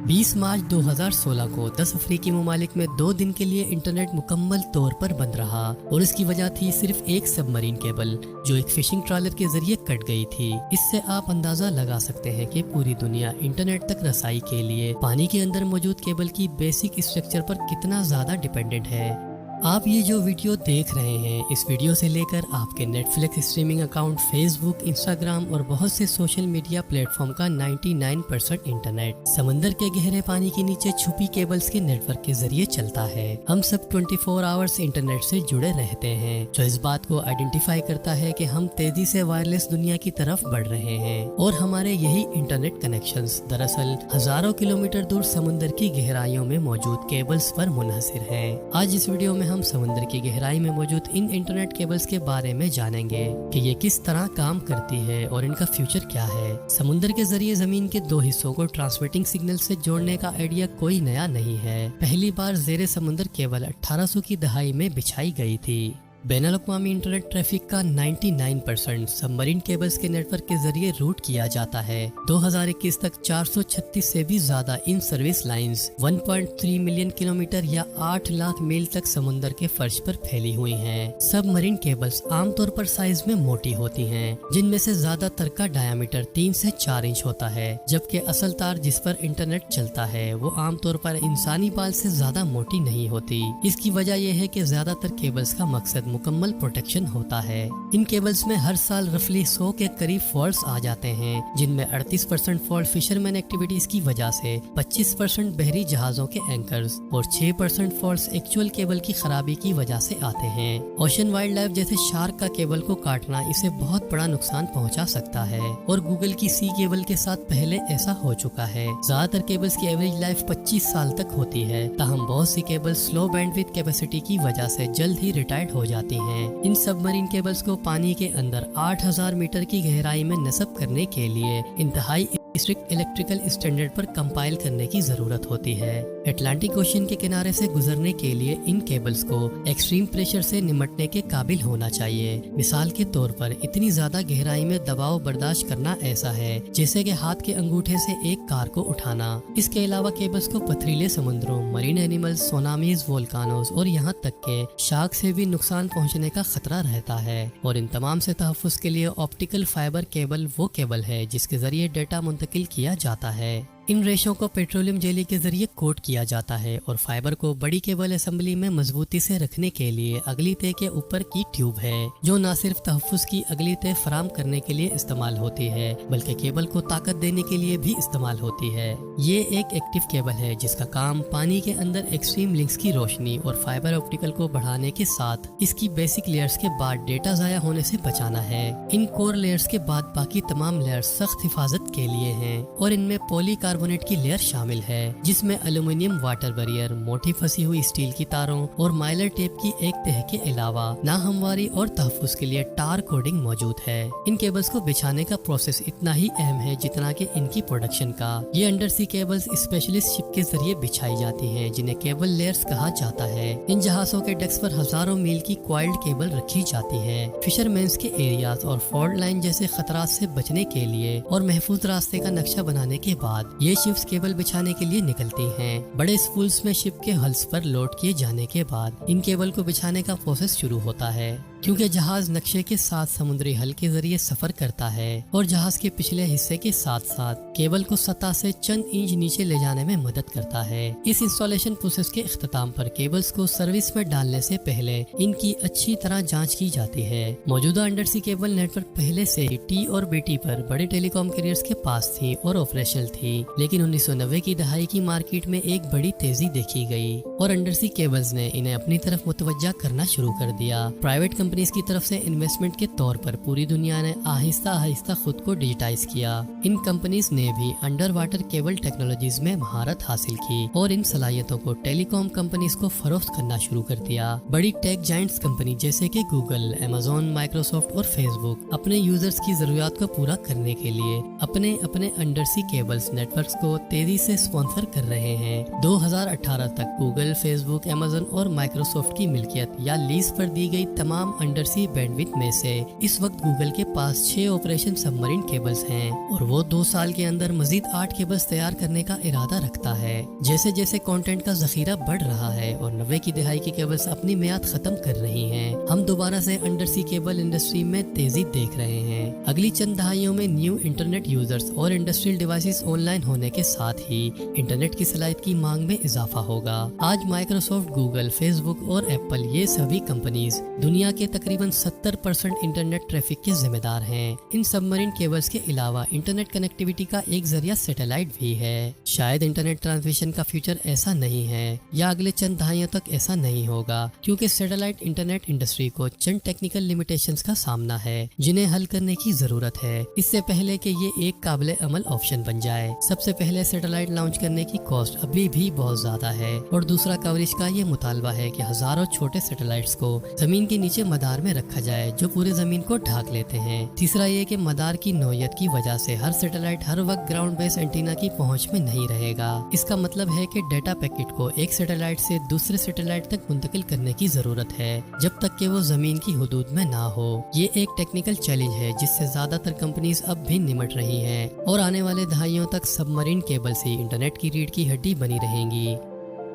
20 मार्च 2016 को 10 अफ्रीकी ममालिक में 2 दिन के लिए इंटरनेट मुकम्मल तौर पर बंद रहा और इसकी वजह थी सिर्फ एक सबमरीन केबल जो एक फिशिंग ट्रॉलर के जरिए कट गई थी। इससे आप अंदाजा लगा सकते हैं कि पूरी दुनिया इंटरनेट तक रसाई के लिए पानी के अंदर मौजूद केबल की बेसिक स्ट्रक्चर पर कितना ज्यादा डिपेंडेंट है। आप ये जो वीडियो देख रहे हैं, इस वीडियो से लेकर आपके Netflix streaming account, Facebook, Instagram और बहुत से सोशल मीडिया प्लेटफॉर्म का 99% इंटरनेट समंदर के गहरे पानी के नीचे छुपी केबल्स के नेटवर्क के जरिए चलता है। हम सब 24 आवर्स इंटरनेट से जुड़े रहते हैं, जो इस बात को आइडेंटिफाई करता है कि हम तेजी से वायरलेस दुनिया की तरफ बढ़ रहे हैं और हमारे यही इंटरनेट कनेक्शंस दरअसल हजारों किलोमीटर दूर समुद्र की गहराइयों में मौजूद केबल्स पर मुनहसिर हैं। आज इस वीडियो में हम समुद्र की गहराई में मौजूद इन इंटरनेट केबल्स के बारे में जानेंगे कि ये किस तरह काम करती है और इनका फ्यूचर क्या है। समुद्र के जरिए जमीन के 2 हिस्सों को ट्रांसमिटिंग सिग्नल से जोड़ने का आइडिया कोई नया नहीं है। पहली बार ज़ेरे समुद्र केवल 1800 की दहाई में बिछाई गई थी। बैनुल-अक़वामी इंटरनेट ट्रैफिक का 99% सबमरीन केबल्स के नेटवर्क के जरिए रूट किया जाता है। 2021 तक 436 से भी ज्यादा in service lines 1.3 million kilometre या 8 लाख मील तक समुद्र के फर्श पर फैली हुई हैं। सबमरीन केबल्स आमतौर पर साइज में मोटी होती हैं, जिनमें से ज्यादातर का डायामीटर 3 से 4 इंच होता है, जबकि असल तार जिस पर इंटरनेट चलता है वो आमतौर पर इंसानी बाल से ज्यादा मोटी नहीं होती। इसकी वजह यह है कि ज्यादातर केबल्स का मकसद मुकम्मल प्रोटेक्शन होता है। इन केबल्स में हर साल रफली 100 के करीब फॉल्ट्स आ जाते हैं, जिनमें 38% फॉल्ट फिशरमैन एक्टिविटीज की वजह से, 25% बहरी जहाजों के एंकर्स और 6% फॉल्ट्स एक्चुअल केबल की खराबी की वजह से आते हैं। ओशन वाइल्ड लाइफ जैसे शार्क का केबल को काटना इसे बहुत बड़ा नुकसान पहुंचा सकता है और गूगल की सी केबल के साथ पहले ऐसा हो चुका है। ज्यादातर केबल्स की एवरेज लाइफ 25 साल तक होती है, ताहम बहुत सी केबल स्लो बैंडविड्थ कैपेसिटी की वजह से जल्द ही रिटायर्ड हो जाती हैं। इन सबमरीन केबल्स को पानी के अंदर 8000 मीटर की गहराई में नस्ब करने के लिए इंतहाई स्ट्रिक्ट इलेक्ट्रिकल स्टैंडर्ड पर कंपाइल करने की जरूरत होती है। अटलांटिक ओशन के किनारे से गुजरने के लिए इन केबल्स को एक्सट्रीम प्रेशर से निमटने के काबिल होना चाहिए। मिसाल के तौर पर इतनी ज्यादा गहराई में दबाव बर्दाश्त करना ऐसा है जैसे कि हाथ के अंगूठे से एक कार को उठाना। इसके अलावा केबल्स को पथरीले समुद्रों, मरीन एनिमल्स, सोनामीज, वोल्कानोज और यहाँ तक के शार्क से भी नुकसान पहुँचने का खतरा रहता है। और इन तमाम से तहफ़्फ़ुज़ के लिए ऑप्टिकल फाइबर केबल वो केबल है जिसके जरिए डेटा मुंतकिल किया जाता है। इन रेशों को पेट्रोलियम जेली के जरिए कोट किया जाता है और फाइबर को बड़ी केबल असेंबली में मजबूती से रखने के लिए अगली तह के ऊपर की ट्यूब है, जो न सिर्फ तहफ़्फ़ुज़ की अगली तह फराम करने के लिए इस्तेमाल होती है बल्कि केबल को ताकत देने के लिए भी इस्तेमाल होती है। ये एक एक्टिव केबल है जिसका काम पानी के अंदर एक्सट्रीम लिंक्स की रोशनी और फाइबर ऑप्टिकल को बढ़ाने के साथ इसकी बेसिक लेयर्स के बाद डेटा जाया होने से बचाना है। इन कोर लेयर्स के बाद बाकी तमाम लेयर्स सख्त हिफाजत के लिए हैं और इनमें पॉलीकार्बोनेट की लेयर शामिल है, जिसमें एल्यूमिनियम वाटर बैरियर, मोटी फंसी हुई स्टील की तारों और माइलर टेप की एक तह के अलावा नाहमवारी और तहफ़्फ़ुज़ के लिए टार कोडिंग मौजूद है। इन केबल्स को बिछाने का प्रोसेस इतना ही अहम है जितना कि इनकी प्रोडक्शन का। ये अंडर सी केबल्स स्पेशलिस्ट शिप के जरिए बिछाई जाती हैं, जिन्हें केबल लेयर्स कहा जाता है। इन जहाजों के डेक्स पर हजारों मील की कॉइल्ड केबल रखी जाती है। फिशरमैन्स के एरियाज और फॉल्ट लाइन जैसे खतरात से बचने के लिए और महफूज रास्ते का नक्शा बनाने के बाद ये शिप्स केबल बिछाने के लिए निकलती हैं। बड़े स्पूल्स में शिप के हल्स पर लोड किए जाने के बाद इन केबल को बिछाने का प्रोसेस शुरू होता है। क्योंकि जहाज नक्शे के साथ समुद्री हल के जरिए सफर करता है और जहाज के पिछले हिस्से के साथ साथ केबल को सतह से चंद इंच नीचे ले जाने में मदद करता है। इस इंस्टॉलेशन प्रोसेस के इख्तिताम पर केबल्स को सर्विस में डालने से पहले इनकी अच्छी तरह जांच की जाती है। मौजूदा अंडरसी केबल नेटवर्क पहले से ही टी और बीटी पर बड़े टेलीकॉम कैरियर्स के पास थी और ऑपरेशनल थी, लेकिन 1990 की दहाई की मार्केट में एक बड़ी तेजी देखी गई और अंडरसी केबल्स ने इन्हें अपनी तरफ मुतवज्जा करना शुरू कर दिया। प्राइवेट कंपनीज की तरफ से इन्वेस्टमेंट के तौर पर पूरी दुनिया ने आहिस्ता आहिस्ता खुद को डिजिटाइज किया। इन कंपनीज ने भी अंडर वाटर केबल टेक्नोलॉजीज में महारत हासिल की और इन सलाहियतों को टेलीकॉम कंपनीज को फरोख्त करना शुरू कर दिया। बड़ी टेक जायंट्स कंपनी जैसे कि गूगल, अमेज़न, माइक्रोसॉफ्ट और फेसबुक अपने यूजर्स की जरूरियात को पूरा करने के लिए अपने अपने अंडरसी केबल्स नेटवर्क्स को तेजी से स्पॉन्सर कर रहे हैं। 2018 तक गूगल, फेसबुक, अमेज़न और माइक्रोसॉफ्ट की मिल्कियत या लीज पर दी गई तमाम अंडर सी बैंडविड्थ में से इस वक्त गूगल के पास 6 ऑपरेशन सबमरीन केबल्स हैं और वो 2 साल के अंदर मजीद 8 केबल्स तैयार करने का इरादा रखता है। जैसे जैसे कंटेंट का जखीरा बढ़ रहा है और 90 की दहाई की केबल्स अपनी मियाद खत्म कर रही हैं, हम दोबारा से अंडर सी केबल इंडस्ट्री में तेजी देख रहे हैं। अगली चंद दहाइयों में न्यू इंटरनेट यूजर्स और इंडस्ट्रियल डिवाइसेस ऑनलाइन होने के साथ ही इंटरनेट की सलाहियत की मांग में इजाफा होगा। आज माइक्रोसॉफ्ट, गूगल, फेसबुक और एप्पल ये सभी कंपनीज दुनिया के तकरीबन 70% इंटरनेट ट्रैफिक के जिम्मेदार हैं। इन सबमरीन केबल्स के अलावा इंटरनेट कनेक्टिविटी का एक जरिया सैटेलाइट भी है। शायद इंटरनेट ट्रांसमिशन का फ्यूचर ऐसा नहीं है या अगले चंद दहाइयों तक ऐसा नहीं होगा, क्योंकि सैटेलाइट इंटरनेट इंडस्ट्री को चंद टेक्निकल लिमिटेशंस का सामना है जिन्हें हल करने की जरूरत है इससे पहले कि ये एक काबिल अमल ऑप्शन बन जाए। सबसे पहले सैटेलाइट लॉन्च करने की कॉस्ट अभी भी बहुत ज्यादा है और दूसरा कवरेज का ये मुतालबा है कि हजारों छोटे सैटेलाइट्स को जमीन के नीचे मदार में रखा जाए जो पूरे जमीन को ढाक लेते हैं। तीसरा ये कि मदार की नौयत की वजह से हर सैटेलाइट हर वक्त ग्राउंड बेस एंटीना की पहुंच में नहीं रहेगा। इसका मतलब है कि डेटा पैकेट को एक सैटेलाइट से दूसरे सैटेलाइट तक मुंतकिल करने की जरूरत है जब तक कि वो जमीन की हुदूद में ना हो। ये एक टेक्निकल चैलेंज है जिससे ज्यादातर कंपनीज अब भी निमट रही हैं और आने वाले दहाइयों तक सबमरीन केबल से इंटरनेट की रीढ़ की हड्डी बनी रहेंगी।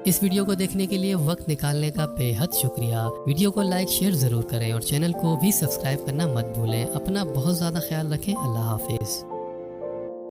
इस वीडियो को देखने के लिए वक्त निकालने का बेहद शुक्रिया। वीडियो को लाइक शेयर जरूर करें और चैनल को भी सब्सक्राइब करना मत भूलें। अपना बहुत ज्यादा ख्याल रखें। अल्लाह हाफिज।